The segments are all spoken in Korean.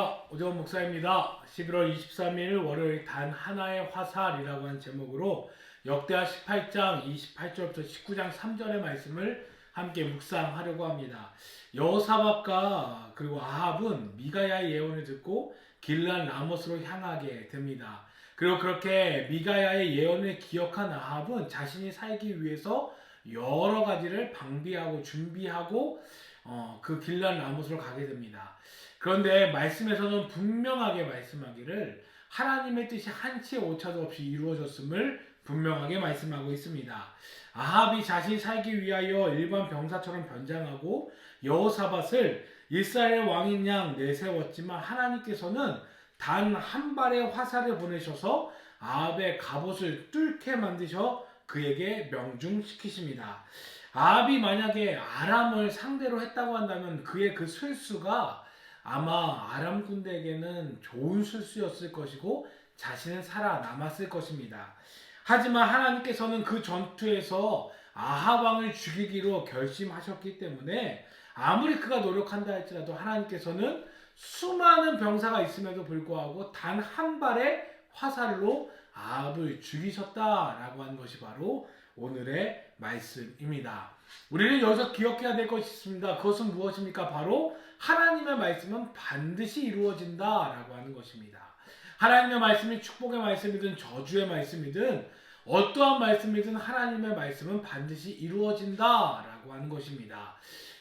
안녕하십니까, 오정원 목사입니다. 11월 23일 월요일 단 하나의 화살이라고 하는 제목으로 역대하 18장 28절부터 19장 3절의 말씀을 함께 묵상하려고 합니다. 여호사밧과 그리고 아합은 미가야의 예언을 듣고 길르앗 라못으로 향하게 됩니다. 그리고 그렇게 미가야의 예언을 기억한 아합은 자신이 살기 위해서 여러 가지를 방비하고 준비하고 그 길르앗 라못으로 가게 됩니다. 그런데 말씀에서는 분명하게 말씀하기를 하나님의 뜻이 한치의 오차도 없이 이루어졌음을 분명하게 말씀하고 있습니다. 아합이 자신이 살기 위하여 일반 병사처럼 변장하고 여호사밧을 이스라엘 왕인 양 내세웠지만 하나님께서는 단 한 발의 화살을 보내셔서 아합의 갑옷을 뚫게 만드셔 그에게 명중시키십니다. 아합이 만약에 아람을 상대로 했다고 한다면 그의 그 술수가 아마 아람 군대에게는 좋은 술수였을 것이고 자신은 살아남았을 것입니다. 하지만 하나님께서는 그 전투에서 아합 왕을 죽이기로 결심하셨기 때문에 아무리 그가 노력한다 할지라도 하나님께서는 수많은 병사가 있음에도 불구하고 단 한 발의 화살로 아합을 죽이셨다라고 하는 것이 바로 오늘의 말씀입니다. 우리는 여기서 기억해야 될 것이 있습니다. 그것은 무엇입니까? 바로 하나님의 말씀은 반드시 이루어진다라고 하는 것입니다. 하나님의 말씀이 축복의 말씀이든 저주의 말씀이든 어떠한 말씀이든 하나님의 말씀은 반드시 이루어진다라고 하는 것입니다.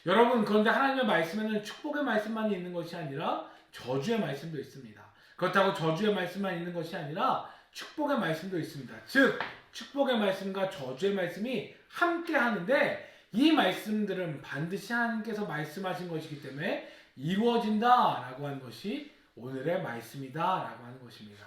여러분, 그런데 하나님의 말씀에는 축복의 말씀만 있는 것이 아니라 저주의 말씀도 있습니다. 그렇다고 저주의 말씀만 있는 것이 아니라 축복의 말씀도 있습니다. 즉, 축복의 말씀과 저주의 말씀이 함께 하는데 이 말씀들은 반드시 하나님께서 말씀하신 것이기 때문에 이루어진다라고 하는 것이 오늘의 말씀이다라고 하는 것입니다.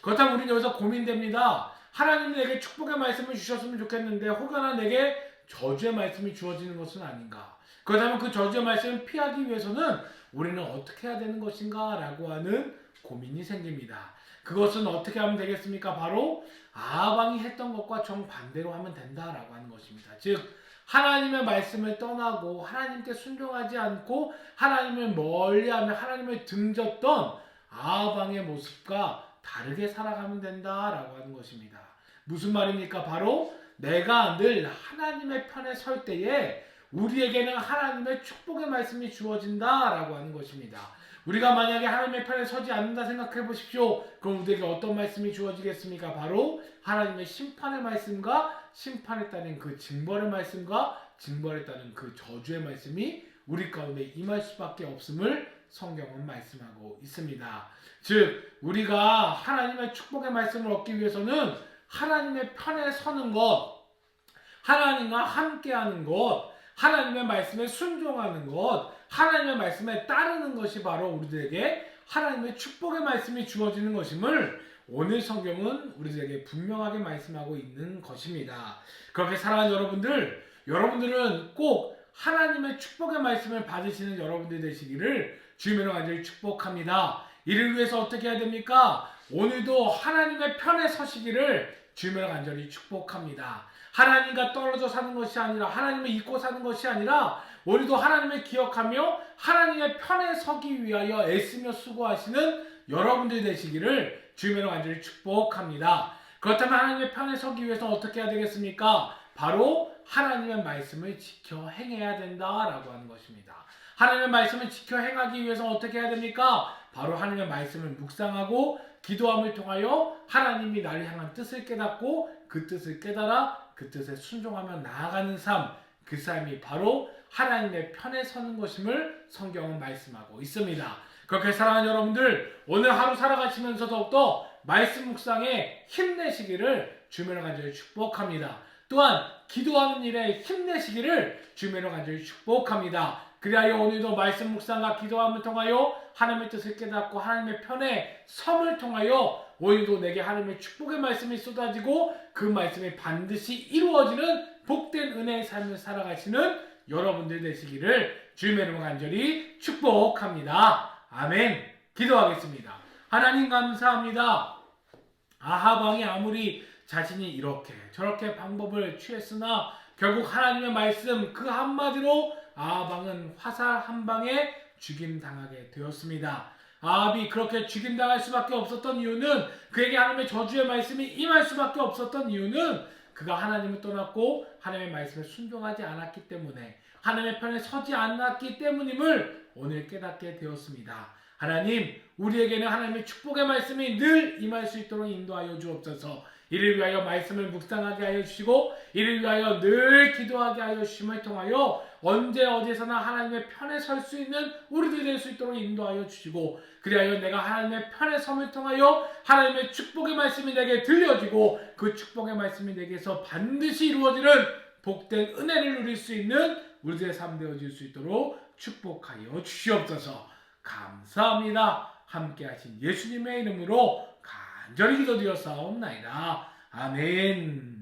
그렇다면 우리는 여기서 고민됩니다. 하나님이 내게 축복의 말씀을 주셨으면 좋겠는데 혹여나 내게 저주의 말씀이 주어지는 것은 아닌가? 그렇다면 그 저주의 말씀을 피하기 위해서는 우리는 어떻게 해야 되는 것인가? 라고 하는 고민이 생깁니다. 그것은 어떻게 하면 되겠습니까? 바로 아합 왕이 했던 것과 정반대로 하면 된다라고 하는 것입니다. 즉, 하나님의 말씀을 떠나고 하나님께 순종하지 않고 하나님을 멀리하며 하나님을 등졌던 아합 왕의 모습과 다르게 살아가면 된다라고 하는 것입니다. 무슨 말입니까? 바로 내가 늘 하나님의 편에 설 때에 우리에게는 하나님의 축복의 말씀이 주어진다라고 하는 것입니다. 우리가 만약에 하나님의 편에 서지 않는다 생각해 보십시오. 그럼 우리에게 어떤 말씀이 주어지겠습니까? 바로 하나님의 심판의 말씀과 심판에 따른 그 징벌의 말씀과 징벌에 따른 그 저주의 말씀이 우리 가운데 임할 수밖에 없음을 성경은 말씀하고 있습니다. 즉, 우리가 하나님의 축복의 말씀을 얻기 위해서는 하나님의 편에 서는 것, 하나님과 함께하는 것, 하나님의 말씀에 순종하는 것, 하나님의 말씀에 따르는 것이 바로 우리들에게 하나님의 축복의 말씀이 주어지는 것임을 오늘 성경은 우리들에게 분명하게 말씀하고 있는 것입니다. 그렇게 사랑하는 여러분들은 꼭 하나님의 축복의 말씀을 받으시는 여러분들 되시기를 주님으로 간절히 축복합니다. 이를 위해서 어떻게 해야 됩니까? 오늘도 하나님의 편에 서시기를 주님으로 간절히 축복합니다. 하나님과 떨어져 사는 것이 아니라 하나님을 잊고 사는 것이 아니라 오늘도 하나님을 기억하며 하나님의 편에 서기 위하여 애쓰며 수고하시는 여러분들 되시기를 주님으로 간절히 축복합니다. 그렇다면 하나님의 편에 서기 위해서 어떻게 해야 되겠습니까? 바로 하나님의 말씀을 지켜 행해야 된다라고 하는 것입니다. 하나님의 말씀을 지켜 행하기 위해서 어떻게 해야 됩니까? 바로 하나님의 말씀을 묵상하고 기도함을 통하여 하나님이 나를 향한 뜻을 깨닫고 그 뜻을 깨달아 그 뜻에 순종하며 나아가는 삶, 그 삶이 바로 하나님의 편에 서는 것임을 성경은 말씀하고 있습니다. 그렇게 사랑하는 여러분들, 오늘 하루 살아가시면서 더욱더 말씀 묵상에 힘내시기를 주님으로 간절히 축복합니다. 또한 기도하는 일에 힘내시기를 주님으로 간절히 축복합니다. 그리하여 오늘도 말씀 묵상과 기도함을 통하여 하나님의 뜻을 깨닫고 하나님의 편에 섬을 통하여 오늘도 내게 하나님의 축복의 말씀이 쏟아지고 그 말씀이 반드시 이루어지는 복된 은혜의 삶을 살아가시는 여러분들 되시기를 주님의 이름으로 간절히 축복합니다. 아멘. 기도하겠습니다. 하나님 감사합니다. 아합 왕이 아무리 자신이 이렇게 저렇게 방법을 취했으나 결국 하나님의 말씀 그 한마디로 아합 왕은 화살 한 방에 죽임당하게 되었습니다. 아합이 그렇게 죽임당할 수밖에 없었던 이유는, 그에게 하나님의 저주의 말씀이 임할 수밖에 없었던 이유는 그가 하나님을 떠났고 하나님의 말씀에 순종하지 않았기 때문에, 하나님의 편에 서지 않았기 때문임을 오늘 깨닫게 되었습니다. 하나님, 우리에게는 하나님의 축복의 말씀이 늘 임할 수 있도록 인도하여 주옵소서. 이를 위하여 말씀을 묵상하게 하여 주시고, 이를 위하여 늘 기도하게 하여 주심을 통하여 언제 어디서나 하나님의 편에 설 수 있는 우리들이 될 수 있도록 인도하여 주시고, 그리하여 내가 하나님의 편에 섬을 통하여 하나님의 축복의 말씀이 내게 들려지고, 그 축복의 말씀이 내게서 반드시 이루어지는 복된 은혜를 누릴 수 있는 우리들의 삶 되어질 수 있도록 축복하여 주시옵소서. 감사합니다. 함께 하신 예수님의 이름으로 간절히 기도드렸사옵나이다. 아멘.